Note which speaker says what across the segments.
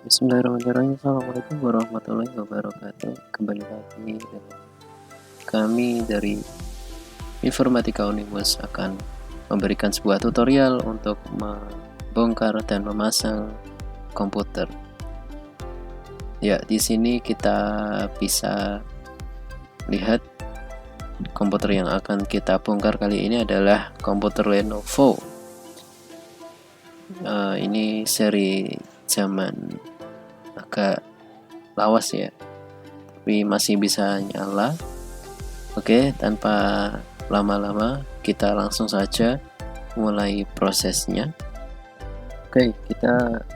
Speaker 1: Bismillahirrahmanirrahim. Assalamualaikum warahmatullahi wabarakatuh. Kembali lagi dengan kami dari Informatika Unimus akan memberikan sebuah tutorial untuk membongkar dan memasang komputer. Ya, di sini kita bisa lihat komputer yang akan kita bongkar kali ini adalah komputer Lenovo. Ini seri zaman agak lawas ya, tapi masih bisa nyala. Oke, tanpa lama-lama kita langsung saja mulai prosesnya. Oke, kita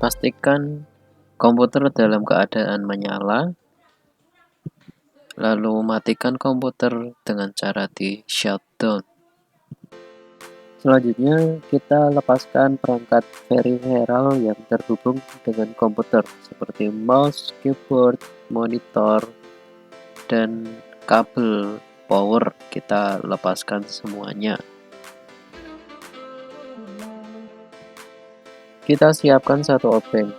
Speaker 1: pastikan komputer dalam keadaan menyala, lalu matikan komputer dengan cara di shutdown. Selanjutnya kita lepaskan perangkat peripheral yang terhubung dengan komputer seperti mouse, keyboard, monitor, dan kabel power. Kita lepaskan semuanya. Kita siapkan satu obeng.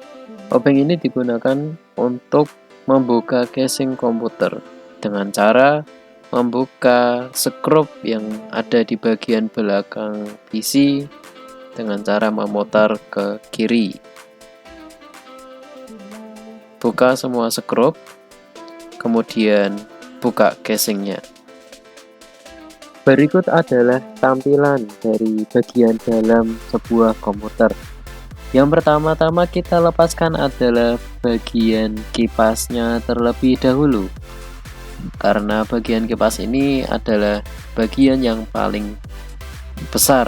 Speaker 1: Obeng ini digunakan untuk membuka casing komputer dengan cara membuka skrup yang ada di bagian belakang PC dengan cara memutar ke kiri. Buka semua skrup, kemudian buka casingnya. Berikut adalah tampilan dari bagian dalam sebuah komputer. Yang pertama-tama kita lepaskan adalah bagian kipasnya terlebih dahulu, karena bagian kipas ini adalah bagian yang paling besar.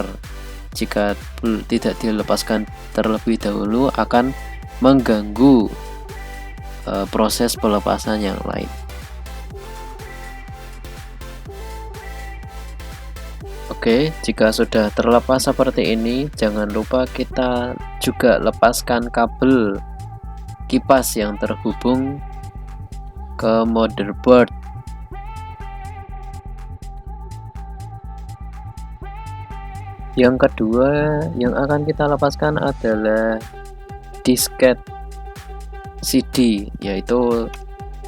Speaker 1: Jika tidak dilepaskan terlebih dahulu akan mengganggu proses pelepasan yang lain. Oke, jika sudah terlepas seperti ini, jangan lupa kita juga lepaskan kabel kipas yang terhubung ke motherboard. Yang kedua yang akan kita lepaskan adalah disket CD, yaitu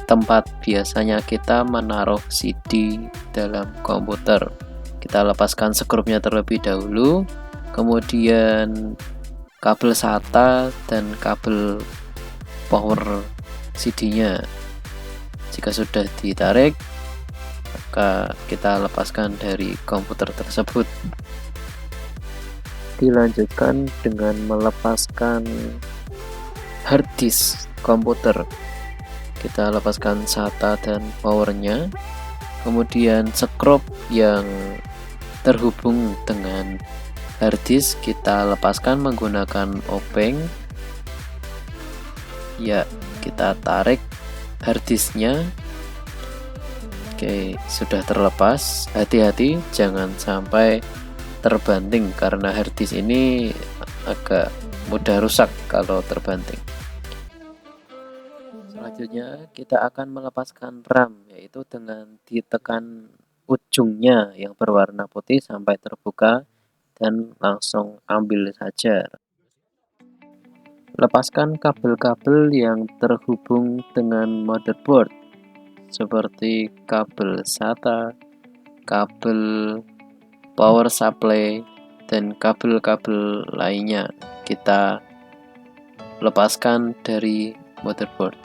Speaker 1: tempat biasanya kita menaruh CD dalam komputer. Kita lepaskan skrupnya terlebih dahulu, kemudian kabel SATA dan kabel power CD-nya. Jika sudah ditarik, maka kita lepaskan dari komputer tersebut. Dilanjutkan dengan melepaskan hard disk komputer. Kita lepaskan SATA dan powernya, kemudian skrup yang terhubung dengan hard disk kita lepaskan menggunakan obeng. Ya, kita tarik hard disknya. Oke, sudah terlepas. Hati-hati jangan sampai terbanting karena hard disk ini agak mudah rusak kalau terbanting. Selanjutnya kita akan melepaskan RAM, yaitu dengan ditekan ujungnya yang berwarna putih sampai terbuka dan langsung ambil saja. Lepaskan kabel-kabel yang terhubung dengan motherboard seperti kabel SATA, kabel power supply, dan kabel-kabel lainnya. Kita lepaskan dari motherboard.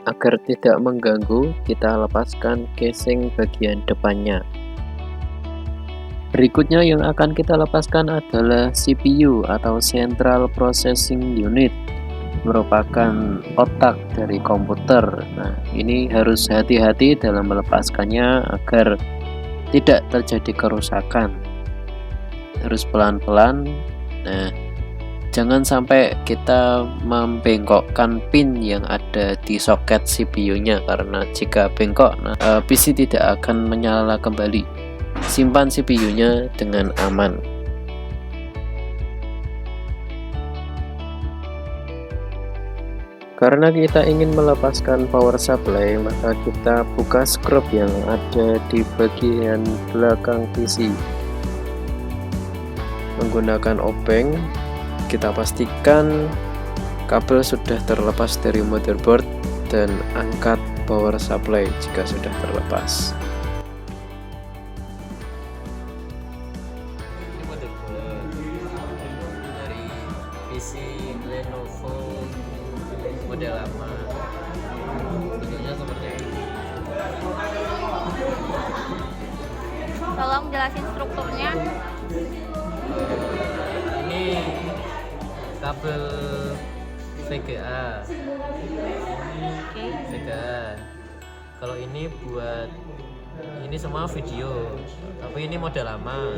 Speaker 1: Agar tidak mengganggu, kita lepaskan casing bagian depannya. Berikutnya yang akan kita lepaskan adalah CPU atau Central Processing Unit, merupakan otak dari komputer. Nah, ini harus hati-hati dalam melepaskannya agar tidak terjadi kerusakan. Harus pelan-pelan. Nah, jangan sampai kita membengkokkan pin yang ada di soket CPU-nya, karena jika bengkok, PC tidak akan menyala kembali. Simpan CPU-nya dengan aman. Karena kita ingin melepaskan power supply, maka kita buka skrup yang ada di bagian belakang PC. Menggunakan obeng, kita pastikan kabel sudah terlepas dari motherboard dan angkat power supply jika sudah terlepas.
Speaker 2: Ini motherboard dari PC Lenovo model lama, bentuknya seperti ini.
Speaker 3: Tolong jelasin strukturnya.
Speaker 2: Ini kabel VGA.
Speaker 3: Oke.
Speaker 2: VGA. Kalau ini buat ini semua video, tapi ini model lama.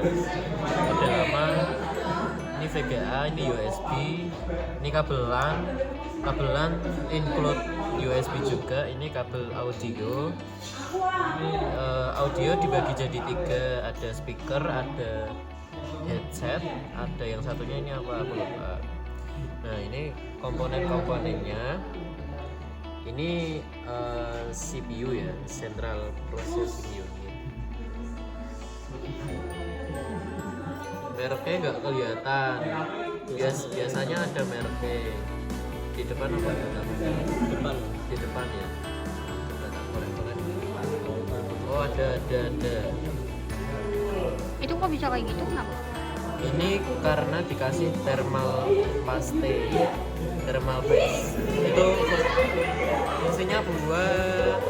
Speaker 2: Model lama. Ini VGA, ini USB, ini kabel LAN. Kabel LAN include USB juga. Ini kabel audio. Audio dibagi jadi 3, ada speaker, ada headset, ada yang satunya ini apa aku lupa. Nah, ini komponen-komponennya. Ini CPU ya, Central Processing Unit. Mereknya nggak kelihatan. Biasanya ada mereknya di depan apa di depan? Di depan ya. Oh, ada.
Speaker 3: Itu kok bisa kayak gitu, kenapa?
Speaker 2: Ini karena dikasih thermal paste. Itu fungsinya buat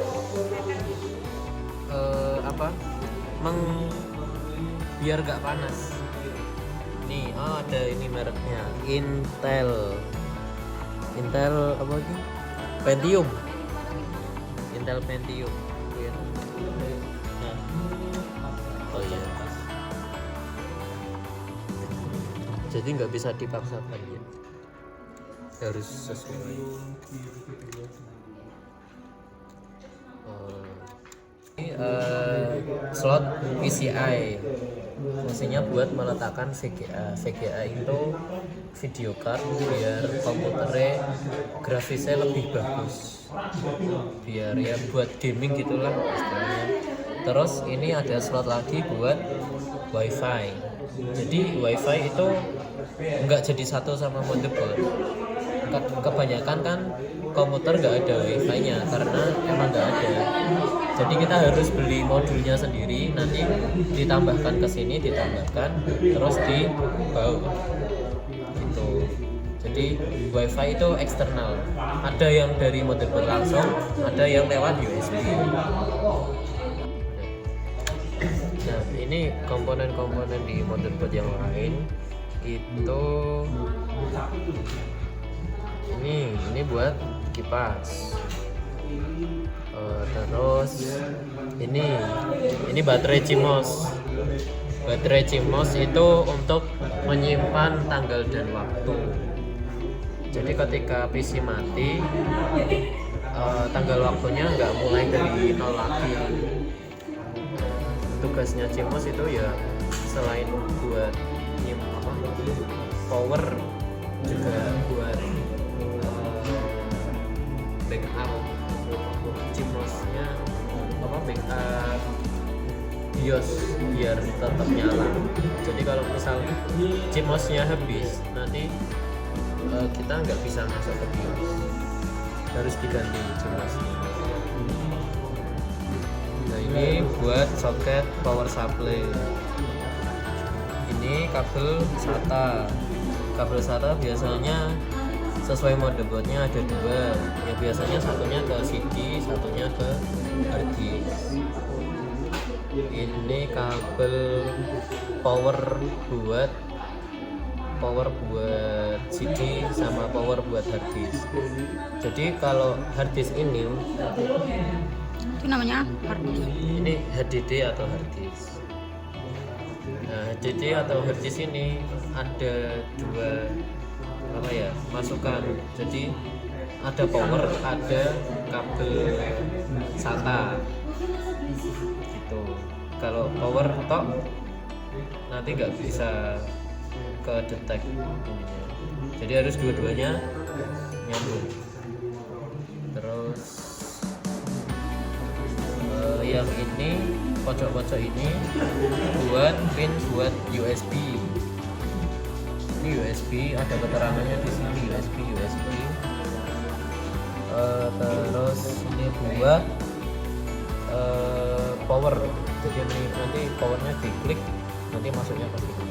Speaker 2: biar gak panas. Nih, ada ini mereknya Intel apa lagi? Pentium. Intel Pentium. Nah. Oh iya. Jadi nggak bisa dipaksakan ya, harus sesuai. Ini slot PCI, fungsinya buat meletakkan VGA. VGA itu video card biar komputernya grafisnya lebih bagus, biar ya buat gaming gitulah istilahnya. Terus ini ada slot lagi buat WiFi. Jadi WiFi itu nggak jadi satu sama motherboard. Kebanyakan kan komputer nggak ada WiFi-nya karena emang nggak ada. Jadi kita harus beli modulnya sendiri, nanti ditambahkan ke sini, terus dibaut. Gitu. Jadi WiFi itu eksternal. Ada yang dari motherboard langsung, ada yang lewat USB. Nah, ini komponen-komponen di motherboard yang lain itu ini buat kipas. Terus ini baterai CMOS. Baterai CMOS itu untuk menyimpan tanggal dan waktu. Jadi ketika PC mati, tanggal waktunya nggak mulai dari nol lagi. Tugasnya CMOS itu ya selain buat power juga buat backup. CMOS-nya backup BIOS biar tetap nyala. Jadi kalau misal CMOS-nya habis, nanti kita nggak bisa masuk ke BIOS, harus diganti CMOS-nya. Nah, ini buat soket power supply. Ini kabel SATA. Kabel SATA biasanya sesuai motherboardnya ada 2. Ya biasanya satunya ke CD, satunya ke hard disk. Ini kabel power buat CD sama power buat hard disk. Jadi kalau hard disk ini
Speaker 3: Itu namanya hard disk.
Speaker 2: ini HDD atau hard disk. Nah, HDD atau hard disk ini ada 2 masukan. Jadi ada power, ada kabel SATA gitu. Kalau power tok nanti nggak bisa ke detect ininya. Jadi harus dua-duanya nyambung. Terus yang ini pojok-pojok ini buat pin buat USB. Ini USB, ada keterangannya di sini USB. kedua power, jadi nanti powernya diklik nanti masuknya ke sini.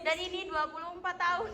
Speaker 3: Dan ini 24 tahun.